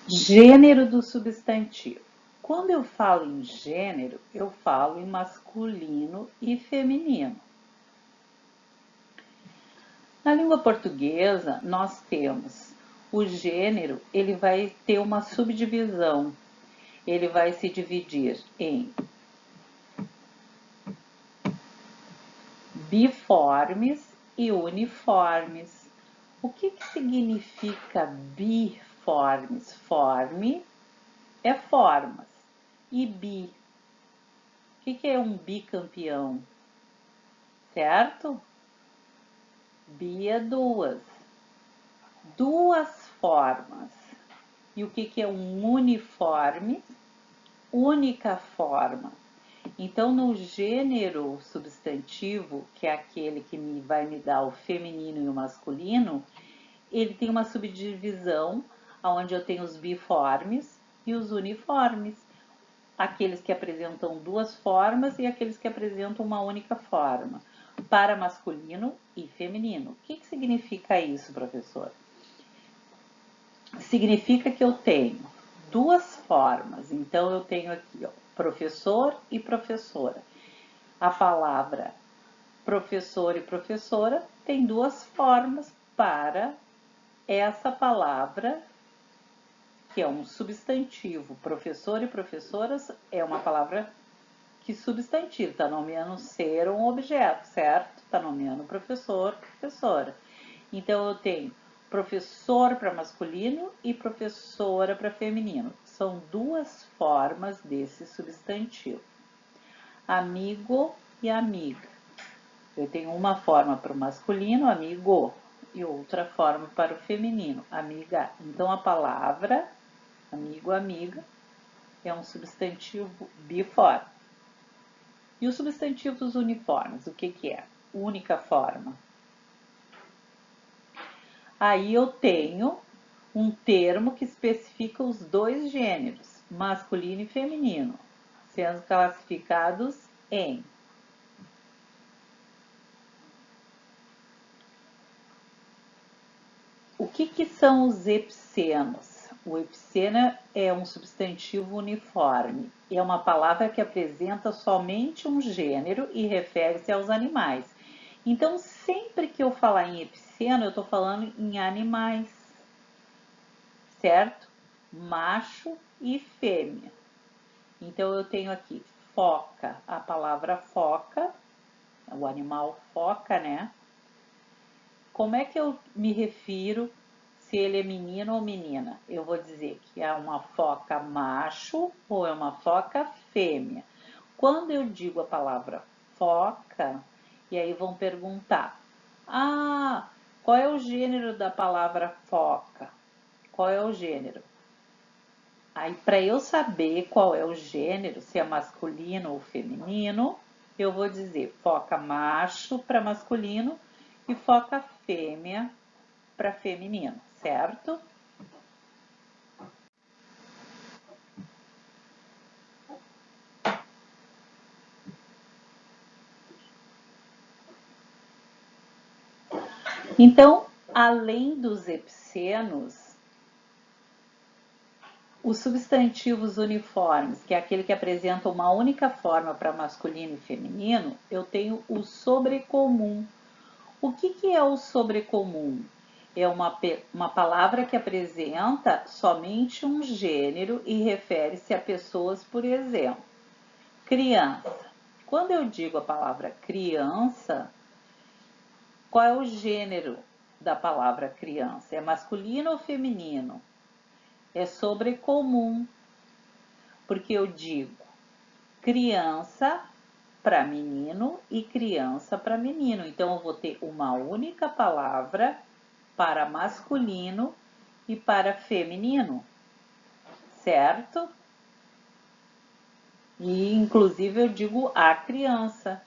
Gênero do substantivo. Quando eu falo em gênero, eu falo em masculino e feminino. Na língua portuguesa, nós temos o gênero, ele vai ter uma subdivisão. Ele vai se dividir em biformes e uniformes. O que significa biformes? Forme é formas. E bi? O que é um bicampeão? Certo? Bi é duas. Duas formas. E o que é um uniforme? Única forma. Então, no gênero substantivo, que é aquele que vai me dar o feminino e o masculino, ele tem uma subdivisão, onde eu tenho os biformes e os uniformes. Aqueles que apresentam duas formas e aqueles que apresentam uma única forma, para masculino e feminino. O que significa isso, professor? Significa que eu tenho duas formas. Então, eu tenho aqui, ó, professor e professora. A palavra professor e professora tem duas formas para essa palavra, que é um substantivo. Professor e professoras é uma palavra que substantivo, está nomeando ser um objeto, certo? Está nomeando professor, professora. Então, eu tenho professor para masculino e professora para feminino. São duas formas desse substantivo. Amigo e amiga. Eu tenho uma forma para o masculino, amigo, e outra forma para o feminino, amiga. Então, a palavra amigo, amiga é um substantivo biforme. E os substantivos uniformes, o que é? Única forma. Aí eu tenho um termo que especifica os dois gêneros, masculino e feminino, sendo classificados em o que são os epicenos? O epiceno é um substantivo uniforme. É uma palavra que apresenta somente um gênero e refere-se aos animais. Então, sempre que eu falar em epiceno, eu estou falando em animais, certo? Macho e fêmea. Então, eu tenho aqui foca, a palavra foca, o animal foca, né? Como é que eu me refiro se ele é menino ou menina? Eu vou dizer que é uma foca macho ou é uma foca fêmea. Quando eu digo a palavra foca, e aí vão perguntar: ah, qual é o gênero da palavra foca? Qual é o gênero? Aí, para eu saber qual é o gênero, se é masculino ou feminino, eu vou dizer foca macho para masculino e foca fêmea para feminino, certo? Então, além dos epicenos, os substantivos uniformes, que é aquele que apresenta uma única forma para masculino e feminino, eu tenho o sobrecomum. O que é o sobrecomum? É uma palavra que apresenta somente um gênero e refere-se a pessoas, por exemplo, criança. Quando eu digo a palavra criança, qual é o gênero da palavra criança? É masculino ou feminino? É sobrecomum, porque eu digo criança para menino e criança para menino. Então, eu vou ter uma única palavra para masculino e para feminino, certo? E, inclusive, eu digo a criança.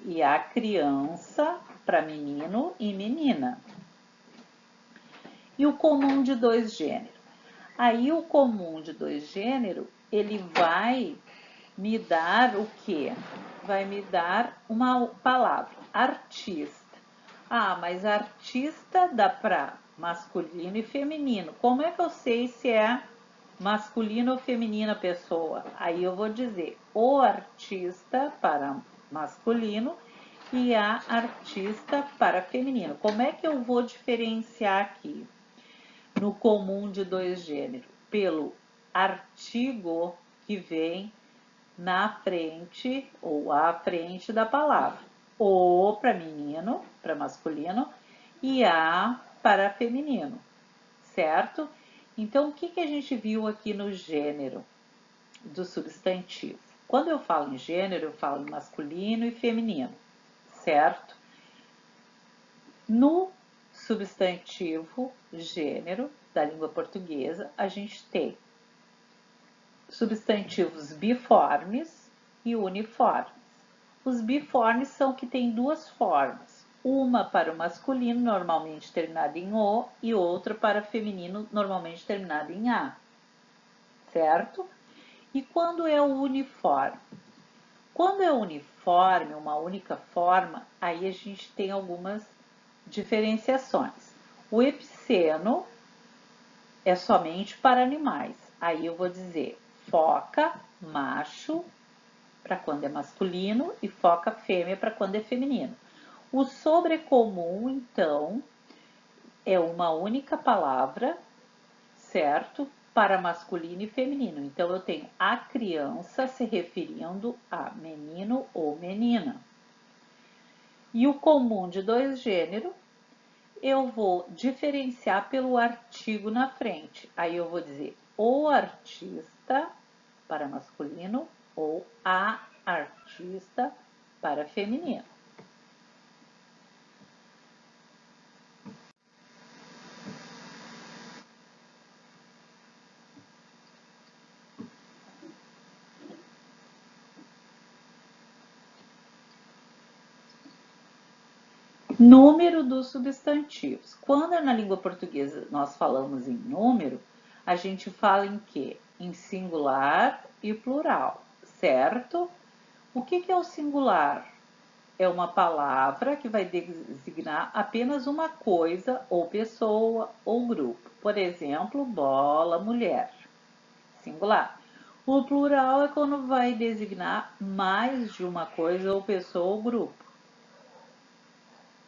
E a criança para menino e menina. E o comum de dois gêneros? Aí, o comum de dois gêneros, ele vai me dar o quê? Vai me dar uma palavra, artista. Ah, mas artista dá para masculino e feminino. Como é que eu sei se é masculino ou feminina a pessoa? Aí eu vou dizer o artista para masculino e a artista para feminino. Como é que eu vou diferenciar aqui no comum de dois gêneros? Pelo artigo que vem na frente ou à frente da palavra. O para menino, para masculino, e a para feminino, certo? Então, o que a gente viu aqui no gênero do substantivo? Quando eu falo em gênero, eu falo em masculino e feminino, certo? No substantivo gênero da língua portuguesa, a gente tem substantivos biformes e uniformes. Os biformes são que têm duas formas, uma para o masculino, normalmente terminada em O, e outra para o feminino, normalmente terminada em A, certo? E quando é o uniforme? Quando é uniforme, uma única forma, aí a gente tem algumas diferenciações. O epiceno é somente para animais. Aí eu vou dizer foca, macho, para quando é masculino, e foca fêmea para quando é feminino. O sobrecomum, então, é uma única palavra, certo? Para masculino e feminino. Então, eu tenho a criança se referindo a menino ou menina. E o comum de dois gêneros, eu vou diferenciar pelo artigo na frente. Aí eu vou dizer o artista para masculino ou a artista para feminino. Número dos substantivos. Quando na língua portuguesa nós falamos em número, a gente fala em quê? Em singular e plural, certo? O que é o singular? É uma palavra que vai designar apenas uma coisa, ou pessoa, ou grupo. Por exemplo, bola, mulher. Singular. O plural é quando vai designar mais de uma coisa, ou pessoa, ou grupo.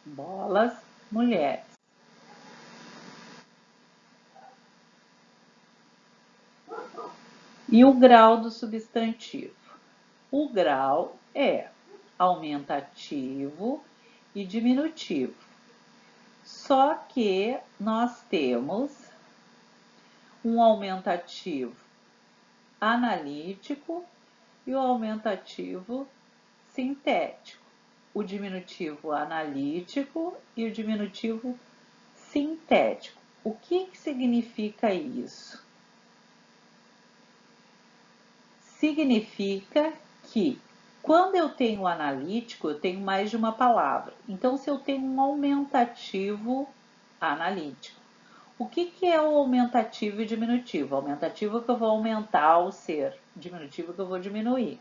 Bolas, mulheres. E o grau do substantivo? O grau é aumentativo e diminutivo. Só que nós temos um aumentativo analítico e o aumentativo sintético. O diminutivo analítico e o diminutivo sintético. O que significa isso? Significa que quando eu tenho analítico, eu tenho mais de uma palavra. Então, se eu tenho um aumentativo analítico, o que é o aumentativo e diminutivo? Aumentativo é que eu vou aumentar o ser, diminutivo é que eu vou diminuir,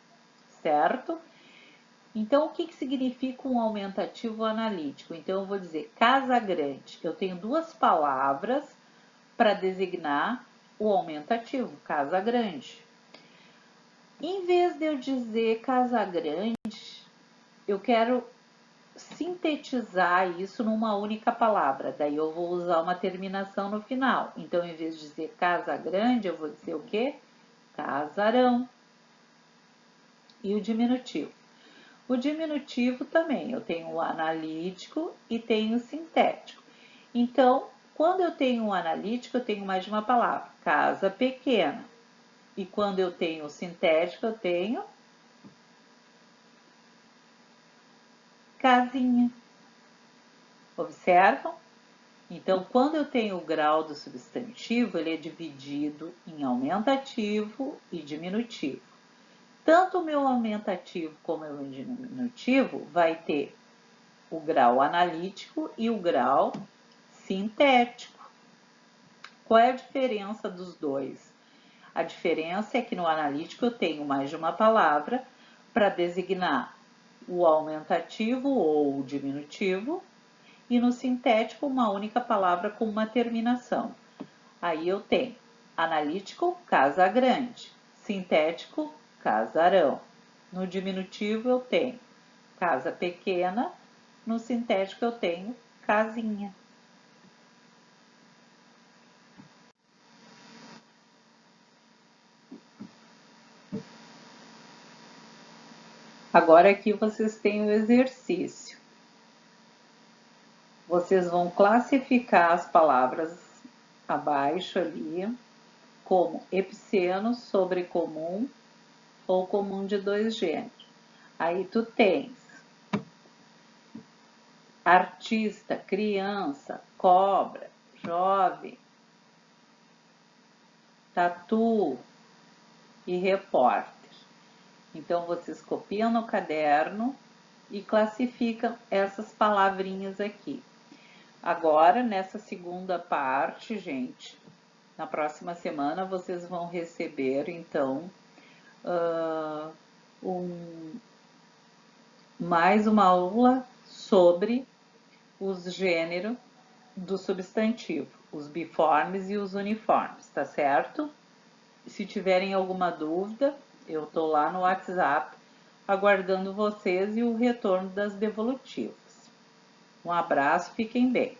certo? Então, o que significa um aumentativo analítico? Então, eu vou dizer casa grande. Eu tenho duas palavras para designar o aumentativo, casa grande. Em vez de eu dizer casa grande, eu quero sintetizar isso numa única palavra. Daí eu vou usar uma terminação no final. Então, em vez de dizer casa grande, eu vou dizer o quê? Casarão. E o diminutivo? O diminutivo também, eu tenho o analítico e tenho o sintético. Então, quando eu tenho o analítico, eu tenho mais de uma palavra. Casa pequena. E quando eu tenho o sintético, eu tenho casinha. Observam? Então, quando eu tenho o grau do substantivo, ele é dividido em aumentativo e diminutivo. Tanto o meu aumentativo como o meu diminutivo vai ter o grau analítico e o grau sintético. Qual é a diferença dos dois? A diferença é que no analítico eu tenho mais de uma palavra para designar o aumentativo ou o diminutivo, e no sintético uma única palavra com uma terminação. Aí eu tenho analítico, casa grande, sintético, casarão. No diminutivo eu tenho casa pequena, no sintético eu tenho casinha. Agora aqui vocês têm o exercício. Vocês vão classificar as palavras abaixo ali como epiceno, sobrecomum ou comum de dois gêneros. Aí tu tens artista, criança, cobra, jovem, tatu e repórter. Então vocês copiam no caderno e classificam essas palavrinhas aqui. Agora, nessa segunda parte, gente, na próxima semana vocês vão receber, então, mais uma aula sobre os gêneros do substantivo, os biformes e os uniformes, tá certo? Se tiverem alguma dúvida, eu tô lá no WhatsApp aguardando vocês e o retorno das devolutivas. Um abraço, fiquem bem.